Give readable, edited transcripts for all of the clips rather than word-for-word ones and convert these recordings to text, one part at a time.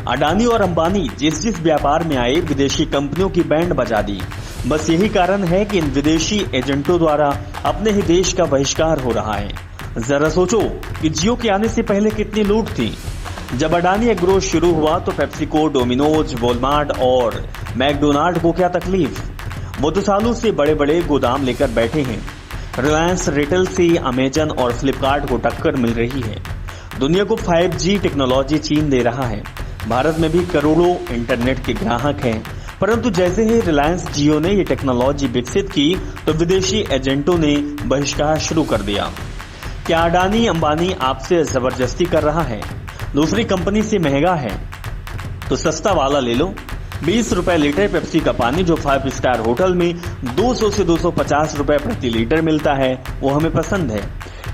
अडानी और अंबानी जिस व्यापार में आए विदेशी कंपनियों की बैंड बजा दी। बस यही कारण है कि इन विदेशी एजेंटों द्वारा अपने ही देश का बहिष्कार हो रहा है। जरा सोचो कि जियो के आने से पहले कितनी लूट थी। जब अडानी एग्रो शुरू हुआ तो पेप्सिको, डोमिनोज, वॉलमार्ट और मैकडोनाल्ड को क्या तकलीफ। वो तो सालों से बड़े बड़े गोदाम लेकर बैठे हैं। रिलायंस रिटेल से अमेजन और फ्लिपकार्ट को टक्कर मिल रही है। दुनिया को 5G टेक्नोलॉजी चीन दे रहा है। भारत में भी करोड़ों इंटरनेट के ग्राहक हैं, परंतु जैसे ही रिलायंस जियो ने ये टेक्नोलॉजी विकसित की तो विदेशी एजेंटों ने बहिष्कार शुरू कर दिया। क्या अडानी अंबानी आपसे जबरदस्ती कर रहा है? दूसरी कंपनी से महंगा है तो सस्ता वाला ले लो। 20 रुपए लीटर पेप्सी का पानी जो 5 स्टार होटल में 200 से 250 रुपए प्रति लीटर मिलता है वो हमें पसंद है।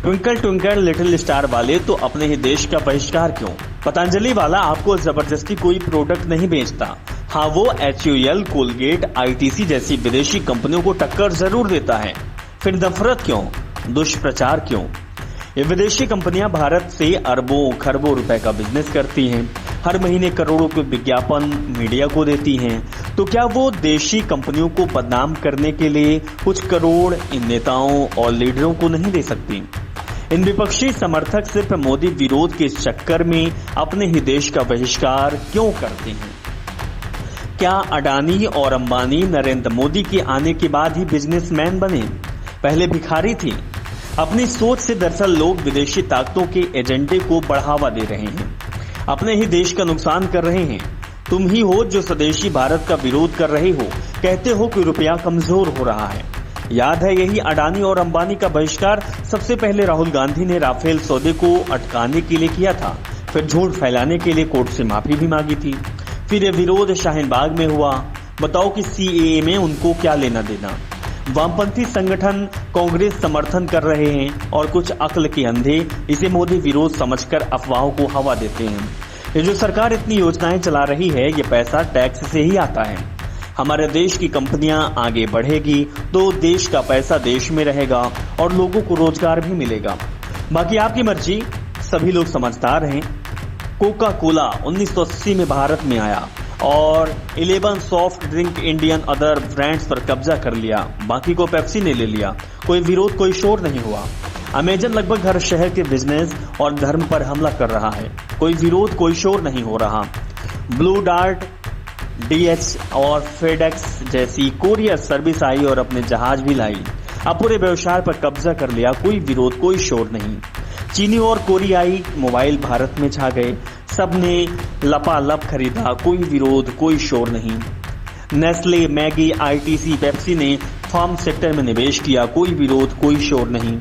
ट्विंकल ट्विंकल लिटिल स्टार वाले तो अपने ही देश का बहिष्कार क्यों? पतंजलि वाला आपको जबरदस्ती कोई प्रोडक्ट नहीं बेचता। हाँ, वो HUL, कोलगेट, ITC जैसी विदेशी कंपनियों को टक्कर जरूर देता है। फिर नफरत क्यों, दुष्प्रचार क्यों? ये विदेशी कंपनियां भारत से अरबों खरबों रुपए का बिजनेस करती हैं। हर महीने करोड़ों के विज्ञापन मीडिया को देती हैं। तो क्या वो देशी कंपनियों को बदनाम करने के लिए कुछ करोड़ इन नेताओं और लीडरों को नहीं दे सकती? इन विपक्षी समर्थक सिर्फ मोदी विरोध के चक्कर में अपने ही देश का बहिष्कार क्यों करते हैं? क्या अडानी और अंबानी नरेंद्र मोदी के आने के बाद ही बिजनेसमैन बने? पहले भिखारी थी। अपनी सोच से दरअसल लोग विदेशी ताकतों के एजेंडे को बढ़ावा दे रहे हैं, अपने ही देश का नुकसान कर रहे हैं। तुम ही हो जो स्वदेशी भारत का विरोध कर रहे हो, कहते हो कि रुपया कमजोर हो रहा है। याद है यही अडानी और अंबानी का बहिष्कार सबसे पहले राहुल गांधी ने राफेल सौदे को अटकाने के लिए किया था। फिर झूठ फैलाने के लिए कोर्ट से माफी भी मांगी थी। फिर ये विरोध शाहीन बाग में हुआ। बताओ कि CAA में उनको क्या लेना देना? वामपंथी संगठन कांग्रेस समर्थन कर रहे हैं और कुछ अक्ल के अंधे इसे मोदी विरोध समझकर अफवाहों को हवा देते हैं। ये जो सरकार इतनी योजनाएं चला रही है ये पैसा टैक्स से ही आता है। हमारे देश की कंपनियां आगे बढ़ेगी तो देश का पैसा देश में रहेगा और लोगों को रोजगार भी मिलेगा। बाकी आपकी मर्जी। सभी लोग समझदार हैं। कोका कोला 1980 में भारत में आया और 11 soft drink Indian other brands पर कब्जा कर लिया। बाकी को पेप्सी ने ले लिया। कोई विरोध, कोई शोर नहीं हुआ। अमेजन लगभग हर शहर के बिजनेस और धर्म पर हमला कर रहा है। कोई विरोध, कोई शोर नहीं हो रहा। ब्लू डार्ट, DH और फेडेक्स जैसी कोरियर सर्विस आई और अपने जहाज भी लाई। अब पूरे व्यवसाय पर कब्जा कर लिया। कोई विरोध, कोई शोर नहीं। चीनी और कोरियाई मोबाइल भारत में छा गए। सबने लपालप खरीदा। कोई विरोध, कोई शोर नहीं। नेस्ले, मैगी, ITC, पेप्सी ने फार्म सेक्टर में निवेश किया। कोई विरोध, कोई शोर नहीं।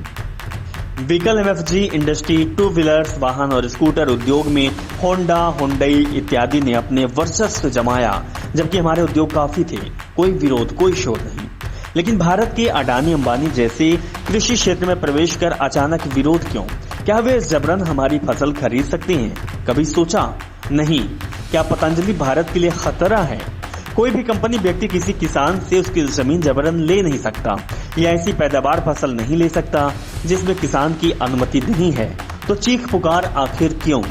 Vehicle MFG industry, two wheelers, वाहन और स्कूटर उद्योग में होंडा, हुंडई इत्यादि ने अपने वर्चस्व जमाया, जबकि हमारे उद्योग काफी थे। कोई विरोध, कोई शोर नहीं। लेकिन भारत के अडानी अंबानी जैसे कृषि क्षेत्र में प्रवेश कर अचानक विरोध क्यों? क्या वे जबरन हमारी फसल खरीद सकते हैं? कभी सोचा? नहीं। क्या पतंजलि भारत के लिए खतरा है? कोई भी कंपनी, व्यक्ति किसी किसान से उसकी जमीन जबरन ले नहीं सकता या ऐसी पैदावार फसल नहीं ले सकता जिसमें किसान की अनुमति नहीं है। तो चीख पुकार आखिर क्यों?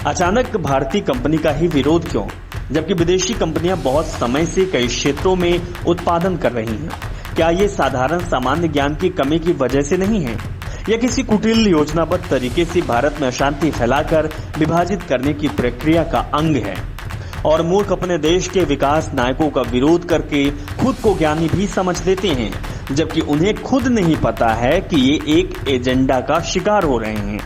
अचानक भारतीय कंपनी का ही विरोध क्यों, जबकि विदेशी कंपनियां बहुत समय से कई क्षेत्रों में उत्पादन कर रही हैं? क्या ये साधारण सामान्य ज्ञान की कमी की वजह से नहीं है या किसी कुटिल योजनाबद्ध तरीके से भारत में अशांति फैलाकर विभाजित करने की प्रक्रिया का अंग है? और मूर्ख अपने देश के विकास नायकों का विरोध करके खुद को ज्ञानी भी समझ लेते हैं, जबकि उन्हें खुद नहीं पता है कि ये एक एजेंडा का शिकार हो रहे हैं।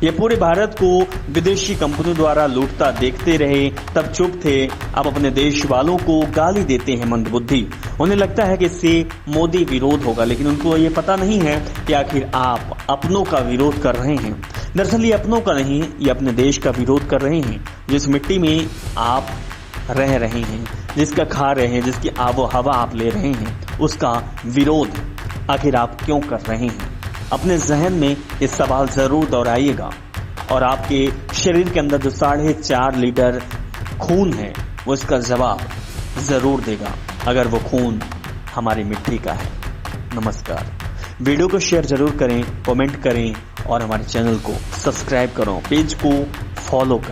ये पूरे भारत को विदेशी कंपनियों द्वारा लूटता देखते रहे तब चुप थे, अब अपने देश वालों को गाली देते हैं मंदबुद्धि। उन्हें लगता है कि इससे मोदी विरोध होगा, लेकिन उनको ये पता नहीं है कि आखिर आप अपनों का विरोध कर रहे हैं। दरअसल ये अपनों का नहीं, ये अपने देश का विरोध कर रहे हैं। जिस मिट्टी में आप रह रहे हैं, जिसका खा रहे हैं, जिसकी आबो हवा आप ले रहे हैं, उसका विरोध आखिर आप क्यों कर रहे हैं? अपने जहन में ये सवाल जरूर दोहराइएगा और आपके शरीर के अंदर जो 4.5 लीटर खून है वो इसका जवाब जरूर देगा, अगर वो खून हमारी मिट्टी का है। नमस्कार। वीडियो को शेयर जरूर करें, कमेंट करें और हमारे चैनल को सब्सक्राइब करो, पेज को फॉलो करें।